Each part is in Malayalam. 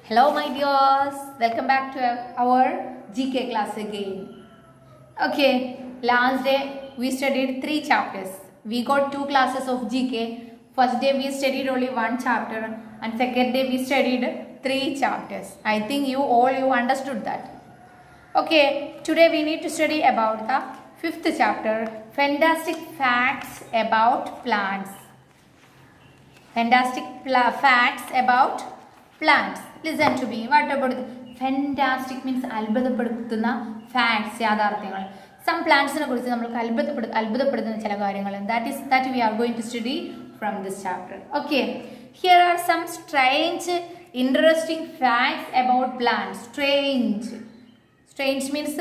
Hello my dears, welcome back to our GK class again. Okay, last day we studied 3 chapters. We got 2 classes of GK. First day we studied only 1 chapter and second day we studied 3 chapters. I think you understood that. Okay, today we need to study about the 5th chapter, Fantastic Facts About Plants. Fantastic facts about plants. Listen to me. What about fantastic means അത്ഭുതപ്പെടുത്തുന്ന facts യാഥാർത്ഥ്യങ്ങൾ. Some plants-നെ കുറിച്ച് നമുക്ക് അത്ഭുതപ്പെടുത്തുന്ന ചില കാര്യങ്ങൾ. That we are going to study from this chapter. Okay. Here are some strange, interesting facts about plants. Strange means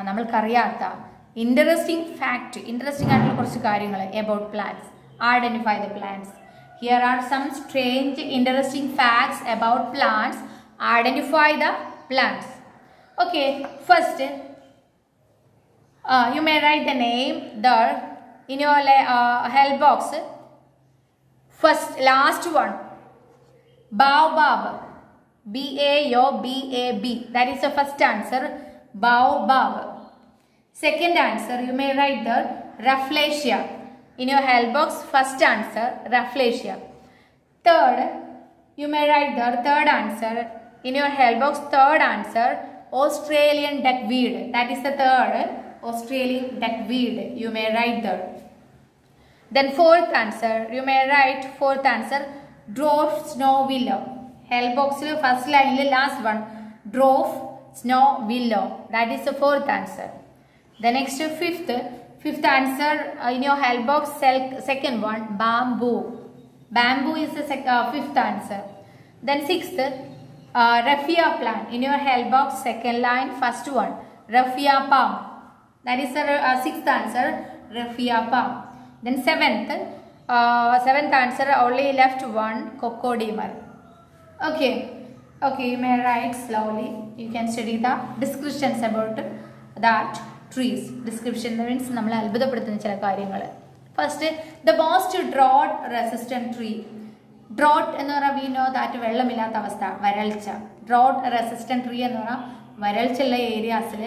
നമ്മൾക്കറിയാത്ത interesting fact. Interesting ആയിട്ടുള്ള കുറച്ച് കാര്യങ്ങൾ about plants. Identify the plants. Here are some strange, interesting facts about plants. Identify the plants. Okay, first, you may write the name there in your help box. First, last one, baobab. B-A-O-B-A-B. That is the first answer, baobab. Second answer, you may write there, rafflesia. In your help box, first answer, rafflesia. Third, you may write the third answer. In your help box, third answer, Australian duckweed. That is the third, Australian duckweed. You may write there. Then fourth answer, you may write fourth answer, dwarf snow willow. Help box, first line, last one, dwarf snow willow. That is the fourth answer. The next fifth answer in your help box, second one, bamboo. Bamboo is the fifth answer. Then sixth, raffia plant. In your help box, second line, first one, raffia palm. That is the sixth answer, raffia palm. Then seventh answer, only left one, cocodemar. Okay, you may write slowly. You can study the descriptions about that. Trees. Description means നമ്മൾ അത്ഭുതപ്പെടുത്തുന്ന ചില കാര്യങ്ങൾ. First, the most drought resistant tree. Drought എന്ന് പറഞ്ഞാൽ we know that വെള്ളമില്ലാത്ത അവസ്ഥ, വരൾച്ച. Drought resistant tree എന്ന് പറഞ്ഞാൽ വരൾച്ചയുള്ള ഏരിയാസിൽ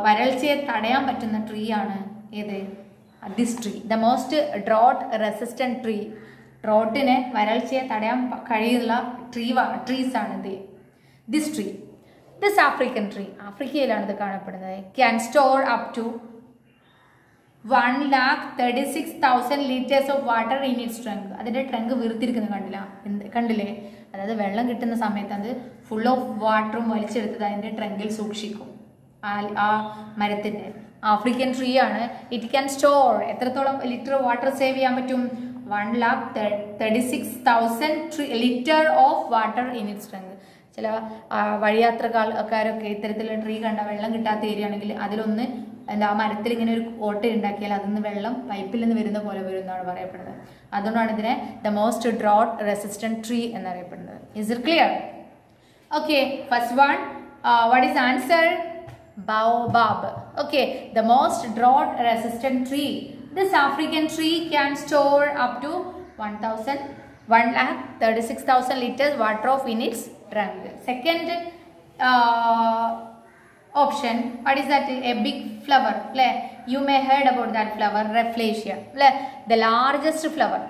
വരൾച്ചയെ തടയാൻ പറ്റുന്ന ട്രീ ആണ് ഏത്? this tree. The most drought resistant tree. ഡ്രോട്ടിനെ വരൾച്ചയെ തടയാൻ കഴിയുള്ള ട്രീസ് ആണ് this tree. This African tree, ആഫ്രിക്കയിലാണ് ഇത് കാണപ്പെടുന്നത്, can store up to 136,000 liters of water in its trunk. അതിൻ്റെ ട്രങ്ക് വീർത്തിരിക്കുന്നത് കണ്ടില്ലേ? അതായത് വെള്ളം കിട്ടുന്ന സമയത്ത് അത് ഫുൾ ഓഫ് വാട്ടറും വലിച്ചെടുത്തത് അതിൻ്റെ ട്രങ്കിൽ സൂക്ഷിക്കും. ആ മരത്തിൻ്റെ ആഫ്രിക്കൻ ട്രീ ആണ്. ഇറ്റ് ക്യാൻ സ്റ്റോർ എത്രത്തോളം ലിറ്റർ വാട്ടർ സേവ് ചെയ്യാൻ പറ്റും? 136,000 litre of water in its trunk. ചില വഴിയാത്രക്കാരൊക്കെ ഇത്തരത്തിലുള്ള ട്രീ കണ്ട വെള്ളം കിട്ടാത്ത ഏരിയ ആണെങ്കിൽ അതിലൊന്ന് ആ മരത്തിൽ ഇങ്ങനെ ഒരു ഓട്ട ഉണ്ടാക്കിയാൽ അതിൽ വെള്ളം പൈപ്പിൽ നിന്ന് വരുന്ന പോലെ വരും എന്നാണ് പറയപ്പെടുന്നത്. അതുകൊണ്ടാണ് ഇതിനെ the most drought resistant tree എന്നറിയപ്പെടുന്നത്. Is it clear? Okay, first one, what is answer? ബാobab. Okay, the most drought resistant tree. This African tree can store up to 136,000 liters water of in its trunk. Second option, what is that? A big flower. You may heard about that flower, rafflesia. The largest flower.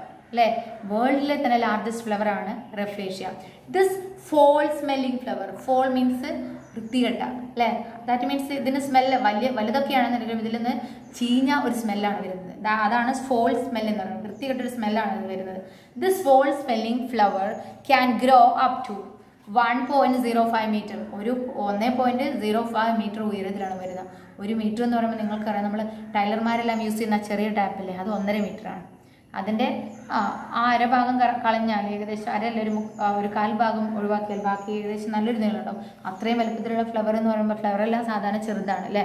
World largest flower ആണ് rafflesia. This fall smelling flower. Fall means വൃത്തികെട്ട. That means ഇതിന് സ്മെല്ല് വലുതൊക്കെയാണെന്നുണ്ടെങ്കിലും ഇതിൽ നിന്ന് ചീഞ്ഞ ഒരു സ്മെല്ലാണ് വരുന്നത്. അതാണ് ഫോൾ സ്മെൽ എന്ന് പറയുന്നത്. വൃത്തികെട്ടൊരു സ്മെല്ലാണ് ഇത് വരുന്നത്. This foul smelling flower can grow up to 1.05 metre. ഒരു 1.05 മീറ്റർ ഉയരത്തിലാണ് വരുന്നത്. 1 മീറ്റർ എന്ന് പറയുമ്പോൾ നിങ്ങൾക്കറിയാം, നമ്മൾ ടൈലർമാരെല്ലാം യൂസ് ചെയ്യുന്ന ചെറിയ ടാപ്പില്ലേ, അത് 1.5 മീറ്ററാണ്. അതിൻ്റെ അരഭാഗം കളഞ്ഞാൽ ഏകദേശം ഒരു കാൽഭാഗം ഒഴിവാക്കിയാൽ ബാക്കി ഏകദേശം നല്ലൊരു നീളമുണ്ടാവും. അത്രയും വലുപ്പത്തിലുള്ള ഫ്ലവർ എന്ന് പറയുമ്പോൾ ഫ്ലവറെല്ലാം സാധാരണ ചെറുതാണ് അല്ലേ?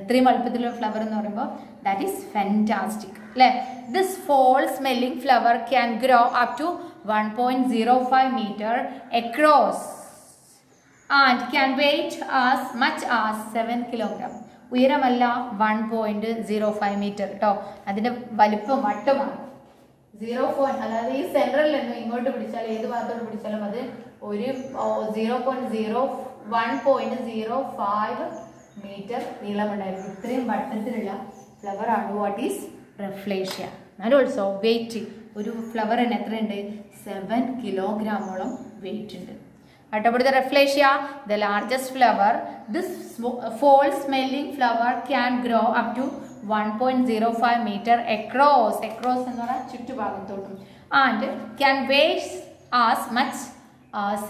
ഇത്രയും വലുപ്പത്തിലുള്ള ഫ്ലവർ എന്ന് പറയുമ്പോൾ ദാറ്റ് ഈസ് ഫാന്റാസ്റ്റിക് അല്ലേ? This foul smelling flower can grow up to 1.05 meter across and can weight as much as 7 kilogram. ഉയരമല്ല 1.05 meter കേട്ടോ, അതിൻ്റെ വലിപ്പം വട്ടമാണ്. 0. അതായത് ഈ സെൻട്രലിൽ നിന്ന് ഇങ്ങോട്ട് പിടിച്ചാൽ ഏത് ഭാഗത്തോട്ട് പിടിച്ചാലും അത് ഒരു 1.05 മീറ്റർ നീളമുണ്ടായിരുന്നു. ഇത്രയും വട്ടത്തിലുള്ള ഫ്ലവർ ആണ് what is Rafflesia. And also weight, ഒരു ഫ്ലവറിന് എത്രയുണ്ട്? 7 കിലോഗ്രാമോളം വെയിറ്റ് ഉണ്ട്. What about the Rafflesia? The largest flower. This fall smelling flower can grow up to 1.05 meter across. Across എന്ന് പറഞ്ഞാൽ ചുറ്റുഭാഗത്തോട്ടും. And can weigh as much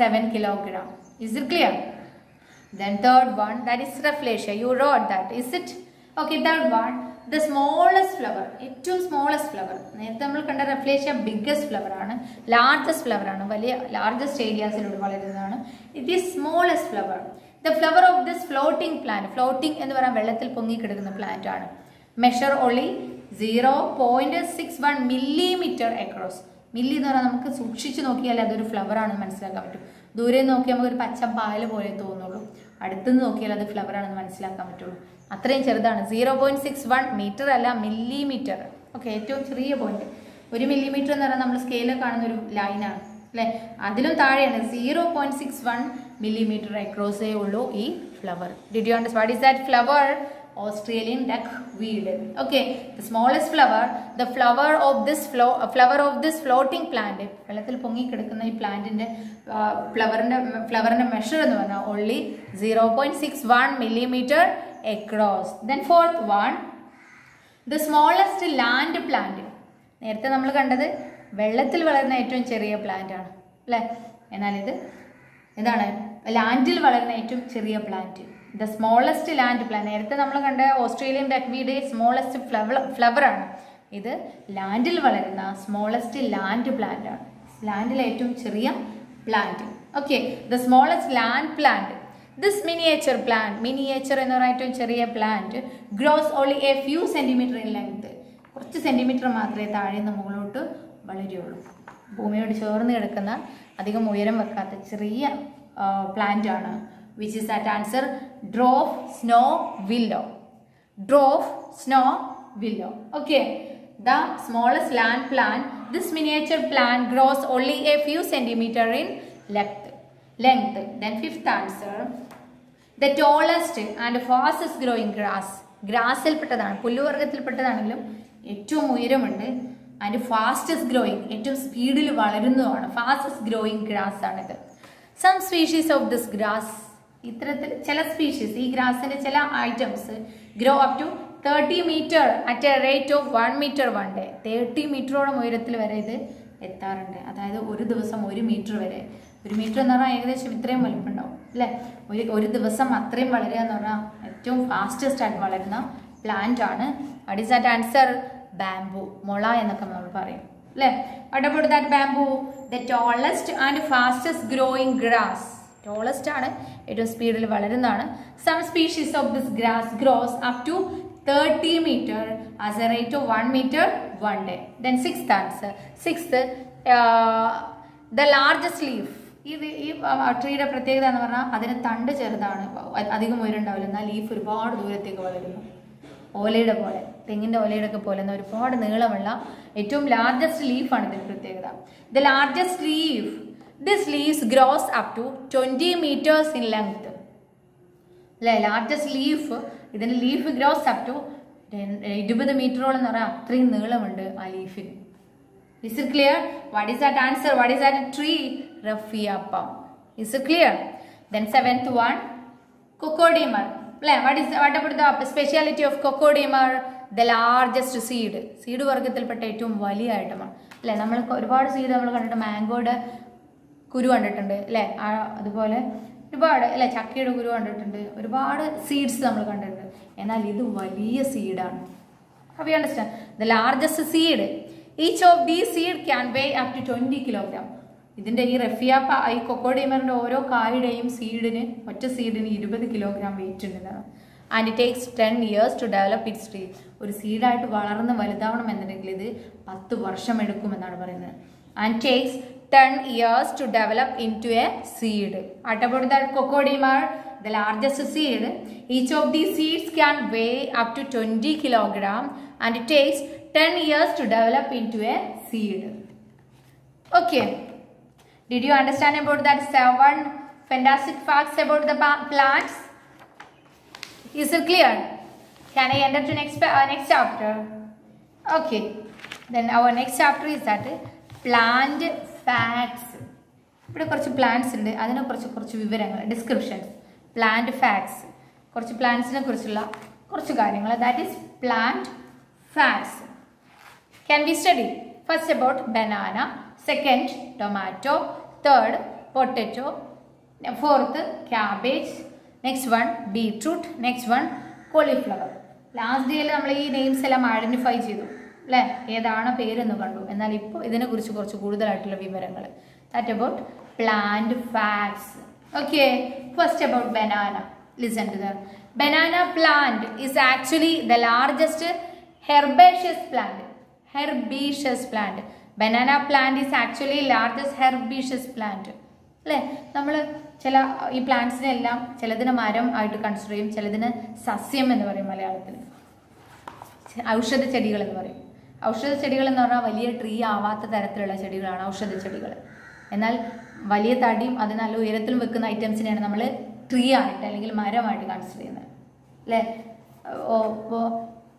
7 kilogram. Is it clear? Then third one, that is Rafflesia. You wrote that. Is it? Okay, third one. The smallest flower, ഏറ്റവും സ്മോളസ്റ്റ് ഫ്ലവർ. നേരത്തെ നമ്മൾ കണ്ട റഫ്ലേഷ്യ ബിഗ്ഗസ്റ്റ് ഫ്ലവർ ആണ്, ലാർജസ്റ്റ് ഫ്ലവർ ആണ്, വലിയ ലാർജസ്റ്റ് ഏരിയാസിലൂടെ വളരുന്നതാണ്. It is smallest flower. The flower of this floating plant, floating എന്ന് പറയാൻ വെള്ളത്തിൽ പൊങ്ങിക്കിടക്കുന്ന പ്ലാന്റ് ആണ്. Measure only 0.61 millimeter across. Milli എന്ന് പറഞ്ഞാൽ നമുക്ക് സൂക്ഷിച്ച് നോക്കിയാൽ അതൊരു ഫ്ലവർ ആണെന്ന് മനസ്സിലാക്കാൻ പറ്റും. ദൂരെ നോക്കി നമുക്ക് ഒരു പച്ച പാല് പോലെ തോന്നുള്ളൂ, അടുത്തുനിന്ന് നോക്കിയാൽ അത് ഫ്ലവർ ആണെന്ന് മനസ്സിലാക്കാൻ പറ്റുള്ളൂ. അത്രയും ചെറുതാണ്. 0.61 മീറ്റർ അല്ല, മില്ലിമീറ്റർ. ഓക്കെ, ഏറ്റവും ചെറിയ പോയിന്റ്. 1 millimeter എന്ന് പറഞ്ഞാൽ നമ്മൾ സ്കെയിലിൽ കാണുന്ന ഒരു ലൈനാണ് അല്ലേ, അതിലും താഴെയാണ്. 0.61 millimeter അക്രോസേ ഉള്ളൂ ഈ flower. Did you understand? What is that flower? Australian duckweed. Okay, the smallest flower, the flower of this floating plant. വെള്ളത്തിൽ പൊങ്ങി കിടക്കുന്ന ഈ പ്ലാന്റിന്റെ ഫ്ലവറിന്റെ മെഷർ എന്ന് പറഞ്ഞാൽ only 0.61 millimeter across. Then fourth one, the smallest land plant. നേരത്തെ നമ്മൾ കണ്ടത് വെള്ളത്തിൽ വളരുന്ന ഏറ്റവും ചെറിയ പ്ലാന്റ് ആണ് അല്ലേ, എന്നാൽ ഇത് എന്താണ്? ലാൻഡിൽ വളരുന്ന ഏറ്റവും ചെറിയ plant. The smallest land plant. നേരത്തെ നമ്മൾ കണ്ട ഓസ്ട്രേലിയൻ ഡക്വീഡ് സ്മോളസ്റ്റ് ഫ്ലവർ ആണ്. ഇത് ലാൻഡിൽ വളരുന്ന സ്മോളസ്റ്റ് ലാൻഡ് പ്ലാന്റ് ആണ്, ലാൻഡിലെ ഏറ്റവും ചെറിയ plant. Okay, the smallest land plant. This miniature plant, miniature എന്ന് പറയുന്ന ഏറ്റവും ചെറിയ plant, gross only A few centimetre in length. കുറച്ച് സെന്റിമീറ്റർ മാത്രമേ താഴെ നിന്ന് മുകളിലോട്ട് വളരുള്ളൂ. ഭൂമിയോട് ചേർന്ന് കിടക്കുന്ന, അധികം ഉയരം വെക്കാത്ത ചെറിയ പ്ലാന്റ് ആണ്. Which is that answer? Dwarf snow willow. Dwarf snow willow. Okay, the smallest land plant. This miniature plant grows only a few centimeter in length. Then fifth answer, the tallest and fastest growing grass. ഗ്രാസിൽ പെട്ടതാണ്, പുല്ലുവർഗത്തിൽ പെട്ടതാണെങ്കിലും ഏറ്റവും ഉയരമുണ്ട്. ആൻഡ് ഫാസ്റ്റസ്റ്റ് ഗ്രോയിങ്, ഏറ്റവും സ്പീഡിൽ വളരുന്നതുമാണ്. ഫാസ്റ്റസ്റ്റ് ഗ്രോയിങ് ഗ്രാസ് ആണിത്. Some species of this grass, ഇത്തരത്തിൽ ചില സ്പീഷീസ്, ഈ ഗ്രാസിന്റെ ചില items grow up to 30 meter at a rate of 1 meter 1 day. 30 മീറ്ററോളം ഉയരത്തിൽ വരെ ഇത് എത്താറുണ്ട്. അതായത് ഒരു ദിവസം 1 മീറ്റർ വരെ. 1 മീറ്റർ എന്ന് പറഞ്ഞാൽ ഏകദേശം ഇത്രയും വലുപ്പം ഉണ്ടാവും അല്ലേ. ഒരു ദിവസം അത്രയും വളരുക എന്ന് പറഞ്ഞാൽ ഏറ്റവും ഫാസ്റ്റസ്റ്റ് ആയിട്ട് വളരുന്ന പ്ലാന്റ് ആണ്. What is that answer? Bamboo, മുള എന്നൊക്കെ നമ്മൾ പറയും അല്ലേ. What about that bamboo? The tallest and fastest growing grass. Tallest ആണ്, ഏറ്റവും സ്പീഡിൽ വളരുന്നതാണ്. Some species of this grass grows up to 30 meter as a rate of 1 meter 1 day. Then sixth answer. Sixth, the largest leaf. ഈ ട്രീയുടെ പ്രത്യേകത എന്ന് പറഞ്ഞാൽ അതിന് തണ്ട് ചെറുതാണ്, അധികം ഉയരണ്ടാവില്ല, എന്നാൽ ലീഫ് ഒരുപാട് ദൂരത്തേക്ക് വളരുന്നു. ഓലയുടെ പോലെ, തെങ്ങിൻ്റെ ഓലയുടെ ഒക്കെ പോലെ ഒരുപാട് നീളമുള്ള ഏറ്റവും ലാർജസ്റ്റ് ലീഫാണ് ഇതിൻ്റെ പ്രത്യേകത. The largest leaf, this leaves grows up to 20 meters in length. അല്ലേ, ലാർജസ്റ്റ് ലീഫ്, ഇതിൻ്റെ ലീഫ് ഗ്രോസ് അപ് ടു 20 മീറ്ററോളം എന്ന് പറഞ്ഞാൽ അത്രയും നീളമുണ്ട് ആ ലീഫിന്. Is it clear? What is that answer? What is that tree? Raffia palm. Is it clear? Then seventh one, cocodamar. What about the speciality of cocodamar? The largest seed. Seed വർഗത്തിൽപ്പെട്ട ഏറ്റവും വലിയ ഐറ്റമാണ് അല്ലേ. നമ്മൾ ഒരുപാട് സീഡ് നമ്മൾ കണ്ടിട്ട്, മാംഗോയുടെ കുരു കണ്ടിട്ടുണ്ട് അല്ലേ, അതുപോലെ ഒരുപാട് അല്ലേ, ചക്കയുടെ കുരു കണ്ടിട്ടുണ്ട്, ഒരുപാട് സീഡ്സ് നമ്മൾ കണ്ടിട്ടുണ്ട്. എന്നാൽ ഇത് വലിയ സീഡാണ്. അപ്പോൾ you understand? The largest seed. Each of these seed can weigh up to 20 kilogram. ഇതിൻ്റെ ഈ ഈ കൊക്കോഡേമറിൻ്റെ ഓരോ കായുടെയും സീഡിന്, ഒറ്റ സീഡിന് 20 kilogram വെയിറ്റ് ഉണ്ടെന്നാണ്. And it takes 10 years to develop its tree. ഒരു സീഡായിട്ട് വളർന്ന് വലുതാവണം എന്നുണ്ടെങ്കിൽ ഇത് 10 വർഷം എടുക്കുമെന്നാണ് പറയുന്നത്. And takes 10 years to develop into a seed. What about that cocodamar? The largest seed. Each of these seeds can weigh up to 20 kilogram and it takes 10 years to develop into a seed. Okay. Did you understand about that 7 fantastic facts about the plants? Is it clear? Can I enter to next chapter? Okay. Then our next chapter is that plant facts. ഇവിടെ കുറച്ച് പ്ലാന്റ്സ് ഉണ്ട്, അതിനെ കുറച്ച് വിവരങ്ങൾ, ഡിസ്ക്രിപ്ഷൻസ്, പ്ലാന്റ് ഫാക്ട്സ്, കുറച്ച് പ്ലാന്റ്സിനെ കുറിച്ചുള്ള കുറച്ച് കാര്യങ്ങൾ. That is plant facts. Can we study? First about banana, second tomato, third potato, fourth cabbage, next one beetroot, next one cauliflower. Last ഡേയിൽ നമ്മൾ ഈ നെയിംസ് എല്ലാം ഐഡന്റിഫൈ ചെയ്തു അല്ലേ, ഏതാണ് പേരെന്ന് കണ്ടു. എന്നാൽ ഇപ്പോൾ ഇതിനെക്കുറിച്ച് കുറച്ച് കൂടുതലായിട്ടുള്ള വിവരങ്ങൾ. That about plant facts. Okay, first about banana. Listen to the banana plant is actually the largest herbaceous plant. Herbaceous plant. Banana plant is actually largest herbaceous plant. അല്ലേ, നമ്മൾ ചില ഈ പ്ലാന്റ്സിനെല്ലാം ചിലതിന് മരം ആയിട്ട് കൺസിഡർ ചെയ്യും, ചിലതിന് സസ്യം എന്ന് പറയും മലയാളത്തിൽ, ഔഷധ ചെടികൾ എന്ന് പറയും. ഔഷധ ചെടികൾ എന്ന് പറഞ്ഞാൽ വലിയ ട്രീ ആവാത്ത തരത്തിലുള്ള ചെടികളാണ് ഔഷധ ചെടികൾ. എന്നാൽ വലിയ തടിയും അത് നല്ല ഉയരത്തിലും വെക്കുന്ന ഐറ്റംസിനെയാണ് നമ്മൾ ട്രീ ആയിട്ട് അല്ലെങ്കിൽ മരമായിട്ട് കൺസിഡർ ചെയ്യുന്നത് അല്ലേ. ഇപ്പോൾ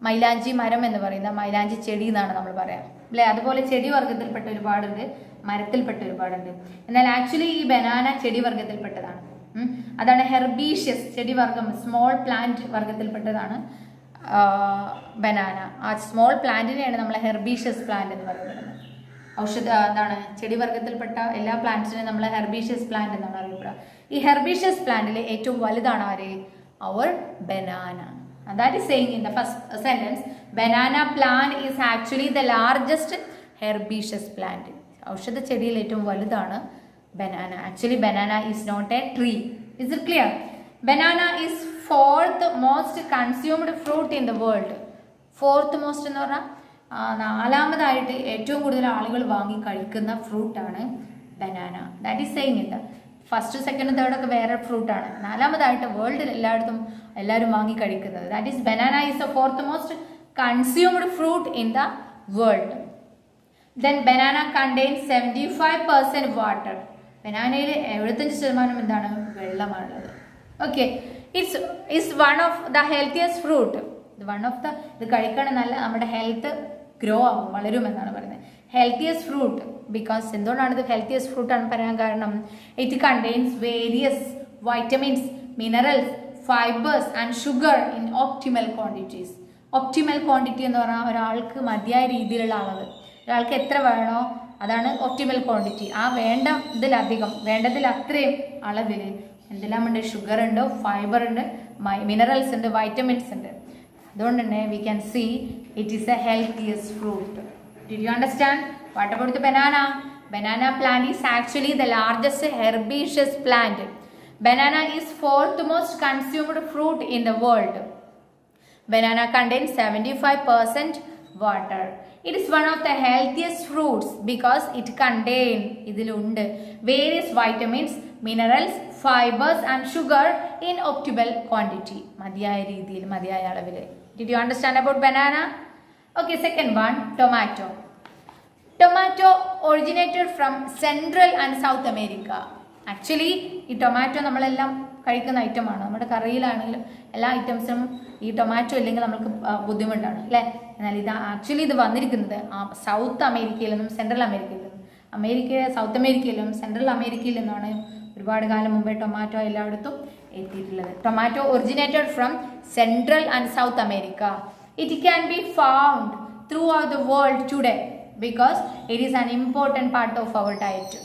മൈലാഞ്ചി മരം എന്ന് പറയുന്ന മൈലാഞ്ചി ചെടി എന്നാണ് നമ്മൾ പറയാം അല്ലേ. അതുപോലെ ചെടി വർഗത്തിൽപ്പെട്ട ഒരുപാടുണ്ട്, മരത്തിൽപ്പെട്ട ഒരുപാടുണ്ട്. എന്നാൽ ആക്ച്വലി ഈ ബനാന ചെടി വർഗത്തിൽപ്പെട്ടതാണ്. അതാണ് ഹെർബീഷ്യസ് ചെടി വർഗം, സ്മോൾ പ്ലാന്റ് വർഗത്തിൽപ്പെട്ടതാണ് ബനാന. ആ സ്മോൾ പ്ലാന്റിനെയാണ് നമ്മൾ ഹെർബീഷ്യസ് പ്ലാന്റ് എന്ന് പറയുന്നത്. എന്താണ് ചെടി വർഗത്തിൽപ്പെട്ട എല്ലാ പ്ലാന്റ്സിനെയും നമ്മൾ ഹെർബീഷ്യസ് പ്ലാന്റ് എന്നാണ് അറിയപ്പെടുക. ഈ ഹെർബീഷ്യസ് പ്ലാന്റിൽ ഏറ്റവും വലുതാണ് ആര്? അവർ banana. That is saying in the first sentence, banana plant is actually the largest herbaceous plant. ഔഷധ ചെടിയിൽ ഏറ്റവും വലുതാണ് banana. Actually banana is not a tree. Is it clear? Banana is fourth most consumed fruit in the world. Fourth most എന്ന് പറഞ്ഞാൽ നാലാമതായിട്ട് ഏറ്റവും കൂടുതൽ ആളുകൾ വാങ്ങി കഴിക്കുന്ന ഫ്രൂട്ടാണ് banana. That is saying in first second third ഒക്കെ വേറെ ഫ്രൂട്ടാണ്. നാലാമതായിട്ട് വേൾഡിൽ എല്ലാവരും വാങ്ങി കഴിക്കുന്നത്. That is banana is the fourth most consumed fruit in the world. Then banana contains 75% water. ബനാനയിൽ 75% എന്താണ്? വെള്ളമാണുള്ളത്. Okay, it's one of the healthiest fruit. ഇത് കഴിക്കാൻ നല്ല നമ്മുടെ ഹെൽത്ത് ഗ്രോ ആവും, വളരുമെന്നാണ് പറയുന്നത്. ഹെൽത്തിയസ്റ്റ് ഫ്രൂട്ട് ബിക്കോസ് എന്തുകൊണ്ടാണ് ഇത് ഹെൽത്തിയസ്റ്റ് ഫ്രൂട്ട് ആണ് പറയാൻ കാരണം? It contains various vitamins, minerals, fibres and sugar in optimal quantities. Optimal quantity എന്ന് പറഞ്ഞാൽ ഒരാൾക്ക് മതിയായ രീതിയിലുള്ള അളവ്, ഒരാൾക്ക് എത്ര വേണോ അതാണ് ഒപ്റ്റിമൽ ക്വാണ്ടിറ്റി. ആ വേണ്ടതിൽ അത്രയും അളവിൽ എന്തെല്ലാം ഉണ്ട്? ഷുഗർ ഉണ്ട്, ഫൈബർ ഉണ്ട്, മിനറൽസ് ഉണ്ട്, വൈറ്റമിൻസ് ഉണ്ട്. അതുകൊണ്ട് തന്നെ we can see it is a healthiest fruit. Did you understand? What about the banana? Banana plant is actually the largest herbaceous plant. Banana is fourth most consumed fruit in the world. Banana contains 75% water. It is one of the healthiest fruits because it contains ഇതിലുണ്ട് various vitamins, minerals, fibers and sugar in optimal quantity. മതിയായ രീതിയിൽ, മതിയായ അളവിൽ. Did you understand about banana? Okay, second one, tomato. Tomato originated from Central and South America. Actually, ഈ ടൊമാറ്റോ നമ്മളെല്ലാം കഴിക്കുന്ന ഐറ്റമാണ്. നമ്മുടെ കറിയിലാണെങ്കിലും എല്ലാ ഐറ്റംസും ഈ ടൊമാറ്റോ ഇല്ലെങ്കിൽ നമുക്ക് ബുദ്ധിമുട്ടാണ് അല്ലേ. എന്നാൽ ഇത് വന്നിരിക്കുന്നത് സൗത്ത് അമേരിക്കയിൽ നിന്നും സെൻട്രൽ അമേരിക്കയിൽ നിന്നും. സൗത്ത് അമേരിക്കയിലും സെൻട്രൽ അമേരിക്കയിൽ നിന്നാണ് ഒരുപാട് കാലം മുമ്പേ ടൊമാറ്റോ എല്ലായിടത്തും എത്തിയിട്ടുള്ളത്. Tomato originated from central and south America. It can be found throughout the world today because it is an important part of our diet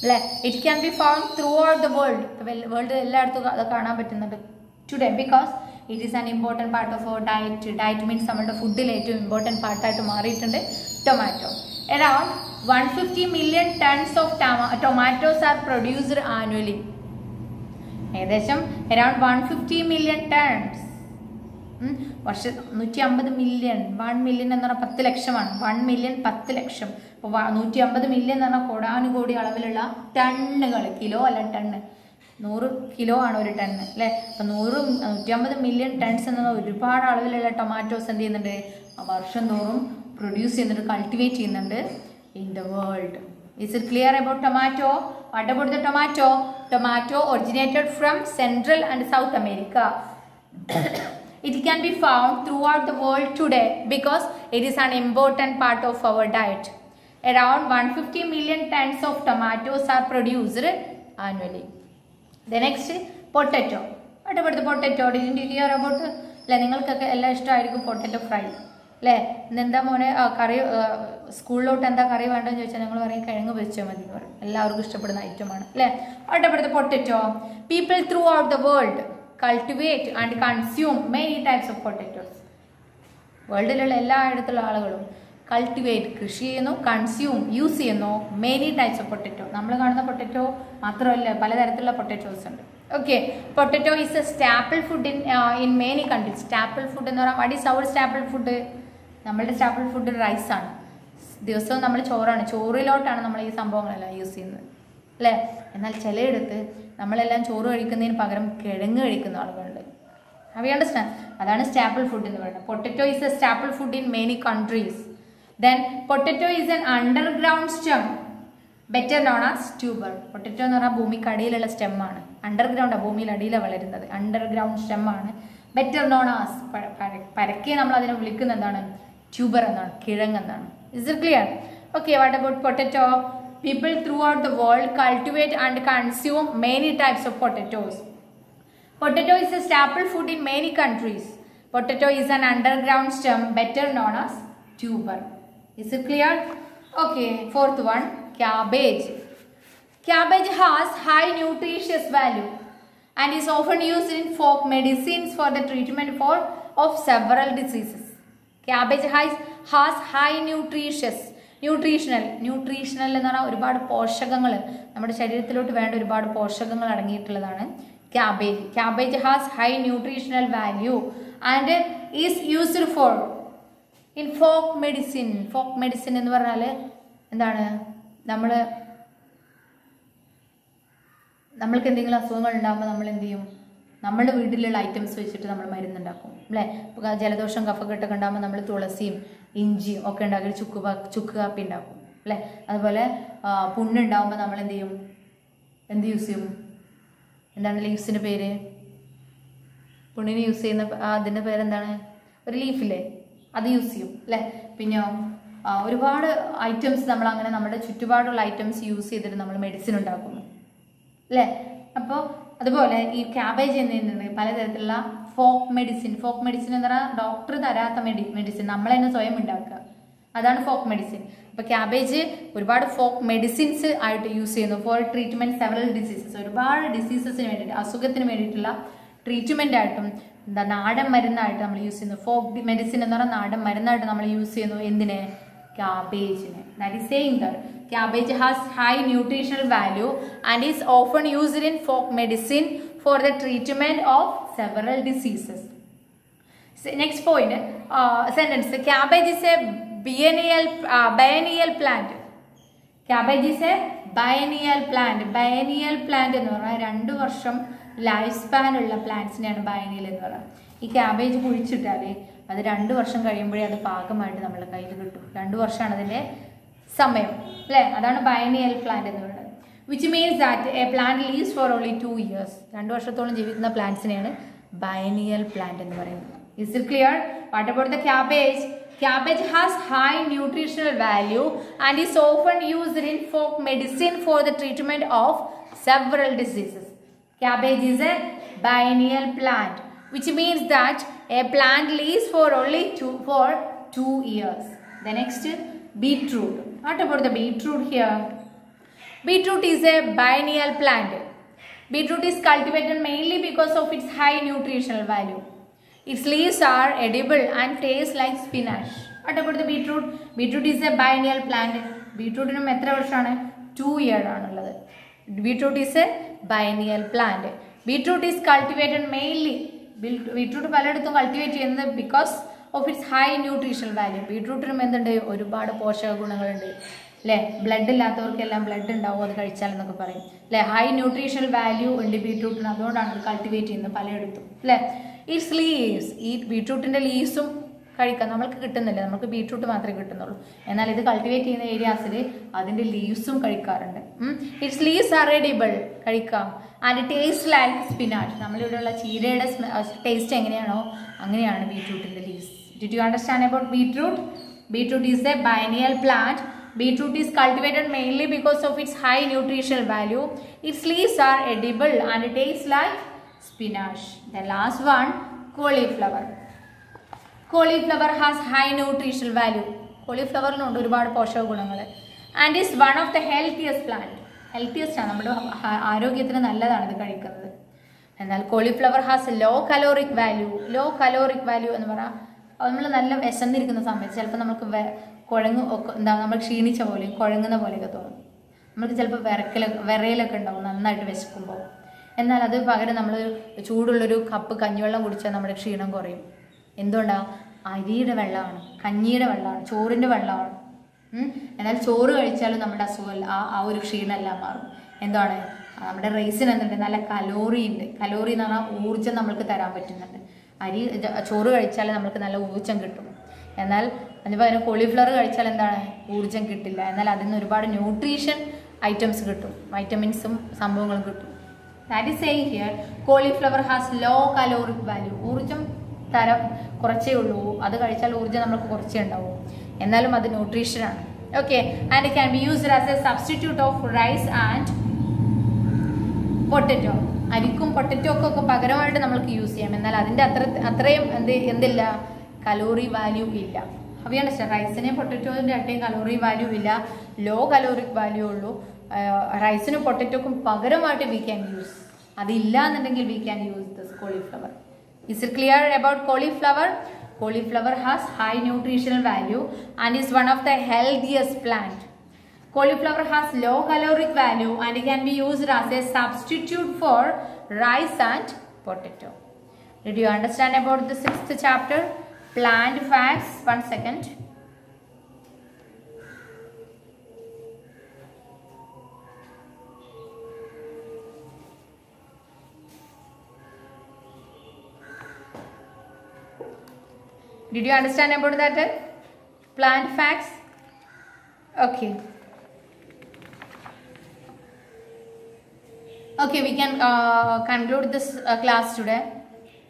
അല്ലേ. It can be found throughout the world എല്ലായിടത്തും അത് കാണാൻ പറ്റുന്നുണ്ട് today because it is an important part of our diet. Diet means നമ്മുടെ ഫുഡിൽ ഏറ്റവും ഇമ്പോർട്ടൻറ്റ് പാർട്ടായിട്ട് മാറിയിട്ടുണ്ട് tomato. Around 150 million tons of tomatoes are produced annually. ഏകദേശം around 150 million tons. 150 million. 1 million എന്ന് പറഞ്ഞാൽ 10 ലക്ഷമാണ്. 1 മില്യൺ 10 ലക്ഷം. അപ്പോൾ 150 മില്യൺ എന്ന് പറഞ്ഞാൽ കോടാനുകോടി അളവിലുള്ള ടണ്ണുകൾ, കിലോ അല്ല ടണ്ണ്, 100 കിലോ ആണ് ഒരു ടണ്ണ് അല്ലേ. അപ്പോൾ 150 മില്യൺ ടൺസ് എന്ന ഒരുപാട് അളവിലുള്ള ടൊമാറ്റോസ് എന്ത് ചെയ്യുന്നുണ്ട്? വർഷം തോറും പ്രൊഡ്യൂസ് ചെയ്യുന്നുണ്ട്, കൾട്ടിവേറ്റ് ചെയ്യുന്നുണ്ട് in the world. Is it clear about tomato? What about the tomato? Tomato originated from Central and South America. It can be found throughout the world today because it is an important part of our diet. Around 150 million tons of tomatoes are produced annually. The next, potato. What about the potato? Didn't you hear about it? നിങ്ങൾക്കൊക്കെ എല്ലാം ഇഷ്ടമായിരിക്കും പൊട്ടറ്റോ ഫ്രൈ അല്ലേ? ഇന്നെന്താ മോനെ കറി സ്കൂളിലോട്ട് എന്താ കറി വേണ്ടെന്ന് ചോദിച്ചാൽ ഞങ്ങൾ പറയും കിഴങ്ങ് പൊരിച്ചാൽ മതി എന്ന് പറയും. എല്ലാവർക്കും ഇഷ്ടപ്പെടുന്ന ഐറ്റമാണ് അല്ലേ? What about the potato? People throughout the world cultivate and consume many types of potatoes. വേൾഡിലുള്ള എല്ലായിടത്തുള്ള ആളുകളും കൾട്ടിവേറ്റ് കൃഷി ചെയ്യുന്നു, കൺസ്യൂം യൂസ് ചെയ്യുന്നു മെനി ടൈപ്സ് ഓഫ് പൊട്ടറ്റോ. നമ്മൾ കാണുന്ന പൊട്ടറ്റോ മാത്രമല്ല പലതരത്തിലുള്ള പൊട്ടറ്റോസ് ഉണ്ട്. Okay, potato is a staple food in many countries. Staple food എന്ന് പറഞ്ഞാൽ what is our staple food? നമ്മളുടെ സ്റ്റാപ്പിൾ ഫുഡ് റൈസാണ്. ദിവസവും നമ്മൾ ചോറാണ്, ചോറിലോട്ടാണ് നമ്മൾ ഈ സംഭവങ്ങളെല്ലാം യൂസ് ചെയ്യുന്നത് അല്ലേ? എന്നാൽ ചിലയിടത്ത് നമ്മളെല്ലാം ചോറ് കഴിക്കുന്നതിന് പകരം കിഴങ്ങ് കഴിക്കുന്ന ആളുകളുണ്ട്. We understand? അതാണ് സ്റ്റാപ്പിൾ ഫുഡ് എന്ന് പറയുന്നത്. Potato is a staple food in many countries. Then potato is an underground stem, better known as tuber. Potato എന്ന് പറഞ്ഞാൽ ഭൂമിക്കടിയിലുള്ള സ്റ്റെം ആണ്. അണ്ടർഗ്രൗണ്ട് ഭൂമിയിൽ അടിയിലാണ് വളരുന്നത്. അണ്ടർഗ്രൗണ്ട് സ്റ്റെം ആണ്. ബെറ്റർ നോൺ ആസ് പരക്കെ നമ്മൾ അതിനെ വിളിക്കുന്ന എന്താണ്? ട്യൂബർ എന്നാണ്, കിഴങ്ങ് എന്നാണ്. Is it clear? Okay, what about potato? People throughout the world cultivate and consume many types of potatoes. Potato is a staple food in many countries. Potato is an underground stem, better known as tuber. Is it clear? Okay, fourth one, cabbage. Cabbage has high nutritious value and is often used in folk medicines for the treatment of several diseases. Cabbage has high nutritional എന്ന് പറഞ്ഞാൽ ഒരുപാട് പോഷകങ്ങൾ നമ്മുടെ ശരീരത്തിലോട്ട് വേണ്ട ഒരുപാട് പോഷകങ്ങൾ അടങ്ങിയിട്ടുള്ളതാണ് cabbage. Cabbage has high nutritional value and is used for in folk medicine. Folk medicine എന്ന് പറഞ്ഞാൽ എന്താണ്? നമ്മൾക്ക് എന്തെങ്കിലും അസുഖങ്ങൾ ഉണ്ടാകുമ്പോൾ നമ്മൾ എന്ത് ചെയ്യും? നമ്മുടെ വീട്ടിലുള്ള ഐറ്റംസ് വെച്ചിട്ട് നമ്മൾ മരുന്നുണ്ടാക്കും അല്ലേ? ഇപ്പോൾ ജലദോഷം കഫക്കെട്ടൊക്കെ ഉണ്ടാകുമ്പോൾ നമ്മൾ തുളസിയും ഇഞ്ചിയും ഒക്കെ ഉണ്ടാക്കി ചുക്ക് കാപ്പി ഉണ്ടാക്കും അല്ലേ? അതുപോലെ പുണ്ണുണ്ടാകുമ്പോൾ നമ്മൾ എന്ത് ചെയ്യും? യൂസ് ചെയ്യും? എന്താണ് ലീവ്സിൻ്റെ പേര്? പുണ്ണിന് യൂസ് ചെയ്യുന്ന അതിൻ്റെ പേരെന്താണ്? ഒരു ലീഫില്ലേ, അത് യൂസ് ചെയ്യും അല്ലേ? പിന്നെ ഒരുപാട് ഐറ്റംസ് നമ്മൾ അങ്ങനെ നമ്മുടെ ചുറ്റുപാടുള്ള ഐറ്റംസ് യൂസ് ചെയ്തിട്ട് നമ്മൾ മെഡിസിൻ ഉണ്ടാക്കുന്നു അല്ലേ? അപ്പോൾ അതുപോലെ ഈ ക്യാബേജ് എന്നിട്ടുണ്ട് പലതരത്തിലുള്ള ഫോക്ക് മെഡിസിൻ എന്ന് പറഞ്ഞാൽ ഡോക്ടർ തരാത്ത മെഡിസിൻ നമ്മൾ തന്നെ സ്വയം ഉണ്ടാക്കുക, അതാണ് ഫോക്ക് മെഡിസിൻ. അപ്പോൾ ക്യാബേജ് ഒരുപാട് ഫോക്ക് മെഡിസിൻസ് ആയിട്ട് യൂസ് ചെയ്യുന്നു ഫോർ ട്രീറ്റ്മെൻറ്റ് സെവറൽ ഡിസീസസ്. ഒരുപാട് ഡിസീസസിന് വേണ്ടിയിട്ട്, അസുഖത്തിന് വേണ്ടിയിട്ടുള്ള ട്രീറ്റ്മെൻ്റ് ആയിട്ടും നാടൻ മരുന്നായിട്ട് നമ്മൾ യൂസ് ചെയ്യുന്നു. ഫോക്ക് മെഡിസിൻ എന്ന് പറഞ്ഞാൽ നാടൻ മരുന്നായിട്ട് നമ്മൾ യൂസ് ചെയ്യുന്നു. എന്തിനെ? ക്യാബേജിനെ. That is saying that cabbage has high nutritional value and is often used in folk medicine for the treatment of several diseases. Next point, sentence. Cabbage is a biennial plant. Cabbage is a biennial plant. Biennial plant എന്ന് പറഞ്ഞാൽ 2 വർഷം ലൈഫ് സ്പാൻ ഉള്ള പ്ലാന്റ്സിനെയാണ് ബയനിയൽ എന്ന് പറയുന്നത്. ഈ ക്യാബേജ് കുഴിച്ചിട്ടാൽ അത് 2 വർഷം കഴിയുമ്പോഴേ അത് പാകമായിട്ട് നമ്മുടെ കയ്യിൽ കിട്ടും. 2 വർഷമാണ് അതിൻ്റെ സമയം അല്ലേ? അതാണ് ബയനിയൽ പ്ലാന്റ് എന്ന് പറയുന്നത്. Which means that a plant lives for only 2 years. 2 വർഷത്തോളം ജീവിക്കുന്ന പ്ലാന്റ്സിനെയാണ് ബയനിയൽ പ്ലാന്റ് എന്ന് പറയുന്നത്. Is it clear? What about the cabbage? Cabbage has high nutritional value and is often used in folk medicine for the treatment of several diseases. Cabbage is a biennial plant, which means that a plant lives for only 2 years. The next, beetroot. What about the beetroot here? Beetroot is a biennial plant. Beetroot is cultivated mainly because of its high nutritional value. Its leaves are edible and taste like spinach. What about the beetroot? Beetroot is a biennial plant. Beetroot is എത്ര വർഷമാണ്? 2 years ആണുള്ളത്. Beetroot is a biennial plant. Beetroot is cultivated mainly. Beetroot പലയിടത്തും കൾട്ടിവേറ്റ് ചെയ്യുന്നത് because of its high nutritional value. ബീട്രൂട്ടിനും എന്തുണ്ട്? ഒരുപാട് പോഷക ഗുണങ്ങളുണ്ട് അല്ലേ? ബ്ലഡ് ഇല്ലാത്തവർക്കെല്ലാം ബ്ലഡ് ഉണ്ടാവും അത് കഴിച്ചാൽ എന്നൊക്കെ പറയും അല്ലേ? ഹൈ ന്യൂട്രീഷണൽ വാല്യൂ ഉണ്ട് ബീട്രൂട്ടിന്, അതുകൊണ്ടാണ് അത് കൾട്ടിവേറ്റ് ചെയ്യുന്നത് പലയിടത്തും അല്ലേ? ഇറ്റ്സ് ലീവ്സ്, ഈ ബീട്രൂട്ടിൻ്റെ ലീവ്സും കഴിക്കാം, നമ്മൾക്ക് കിട്ടുന്നില്ല, നമുക്ക് ബീട്രൂട്ട് മാത്രമേ കിട്ടുന്നുള്ളൂ. എന്നാൽ ഇത് കൾട്ടിവേറ്റ് ചെയ്യുന്ന ഏരിയാസിൽ അതിൻ്റെ ലീവ്സും കഴിക്കാറുണ്ട്. ഇറ്റ്സ് ലീവ്സ് ആർ എഡിബിൾ, കഴിക്കാം. ആൻഡ് ടേസ്റ്റ് ലൈക്ക് സ്പിനാച്ച്, നമ്മളിവിടെയുള്ള ചീരയുടെ ടേസ്റ്റ് എങ്ങനെയാണോ അങ്ങനെയാണ് ബീട്രൂട്ടിൻ്റെ leaves. Did you understand about beetroot? Beetroot is a biennial plant. Beetroot is cultivated mainly because of its high nutritional value. Its leaves are edible and it tastes like spinach. The last one, cauliflower. Cauliflower has high nutritional value. Cauliflower ഉണ്ട് ഒരുപാട് പോഷക ഗുണങ്ങൾ. And is one of the healthiest plant. Healthiest ആണ്, നമ്മുടെ ആരോഗ്യത്തിന് നല്ലതാണ് ഇത് കഴിക്കുന്നത്. എന്നാൽ cauliflower has low caloric value. Low caloric value എന്ന് പറഞ്ഞാൽ നമ്മൾ നല്ല വിശന്നിരിക്കുന്ന സമയത്ത് ചിലപ്പോൾ നമുക്ക് നമ്മൾ ക്ഷീണിച്ച പോലെയും കുഴങ്ങുന്ന പോലെയൊക്കെ തോന്നും. നമുക്ക് ചിലപ്പോൾ വിറയലൊക്കെ ഉണ്ടാവും നന്നായിട്ട് വിശക്കുമ്പോൾ. എന്നാൽ അത് പകരം നമ്മൾ ചൂടുള്ളൊരു കപ്പ് കഞ്ഞിവെള്ളം കുടിച്ചാൽ നമ്മുടെ ക്ഷീണം കുറയും. എന്തുകൊണ്ടാണ്? അരിയുടെ വെള്ളമാണ്, കഞ്ഞിയുടെ വെള്ളമാണ്, ചോറിൻ്റെ വെള്ളമാണ്. എന്നാൽ ചോറ് കഴിച്ചാലും നമ്മുടെ അസുഖമല്ല, ആ ഒരു ക്ഷീണമെല്ലാം മാറും. എന്താണ്? നമ്മുടെ റൈസിന് എന്തുണ്ട്? നല്ല കലോറി ഉണ്ട്. കലോറി എന്ന് പറഞ്ഞാൽ ഊർജ്ജം നമ്മൾക്ക് തരാൻ പറ്റുന്നുണ്ട്. ചോറ് കഴിച്ചാൽ നമുക്ക് നല്ല ഊർജ്ജം കിട്ടും. എന്നാൽ അതിന് പകരം കോളിഫ്ലവർ കഴിച്ചാൽ എന്താണ്? ഊർജ്ജം കിട്ടില്ല. എന്നാൽ അതിൽ നിന്ന് ഒരുപാട് ന്യൂട്രീഷൻ ഐറ്റംസ് കിട്ടും, വൈറ്റമിൻസും സംഭവങ്ങളും കിട്ടും. That is saying here cauliflower has low caloric value. ഊർജ്ജം തരം കുറച്ചേ ഉള്ളൂ, അത് കഴിച്ചാൽ ഊർജ്ജം നമുക്ക് കുറച്ചേ ഉണ്ടാവും, എന്നാലും അത് ന്യൂട്രീഷനാണ്. Okay, and can be used as a substitute of rice and potato. അരിക്കും പൊട്ടറ്റോക്കൊക്കെ പകരമായിട്ട് നമ്മൾക്ക് യൂസ് ചെയ്യാം. എന്നാൽ അതിൻ്റെ അത്രയും എന്തില്ല, കലോറി വാല്യൂ ഇല്ല. അവയാണ് റൈസിനെയും പൊട്ടറ്റോൻ്റെ അട്ടയും കലോറി വാല്യൂ ഇല്ല, ലോ കലോറിക് വാല്യൂ ഉള്ളൂ. റൈസിനും പൊട്ടറ്റോക്കും പകരമായിട്ട് വി ക്യാൻ യൂസ്. അതില്ല എന്നുണ്ടെങ്കിൽ we can use this cauliflower. Is it clear about cauliflower? Cauliflower has high nutritional value and is one of the healthiest plant. Cauliflower has low caloric value and it can be used as a substitute for rice and potato. Did you understand about the 6th chapter? Plant facts. One second. Did you understand about that? Plant facts? Okay. Okay, we can conclude this class today.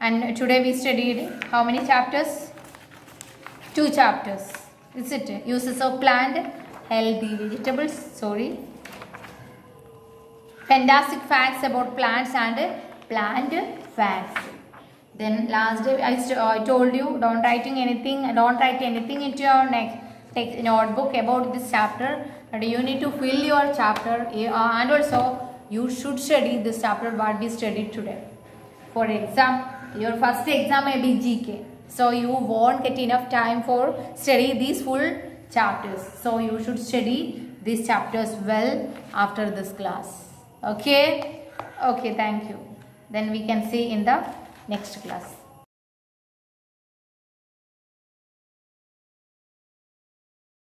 And today we studied how many chapters? 2 chapters. Is it? Uses of plant, healthy vegetables. Sorry. Fantastic facts about plants and plant facts. Then last day I told you don't write anything into your next notebook about this chapter. And you need to fill your chapter, and also you should study this chapter what we studied today. For exam, your first exam may be GK, so you won't get enough time for study these full chapters. So you should study these chapters well after this class. Okay, thank you. Then we can see in the next class.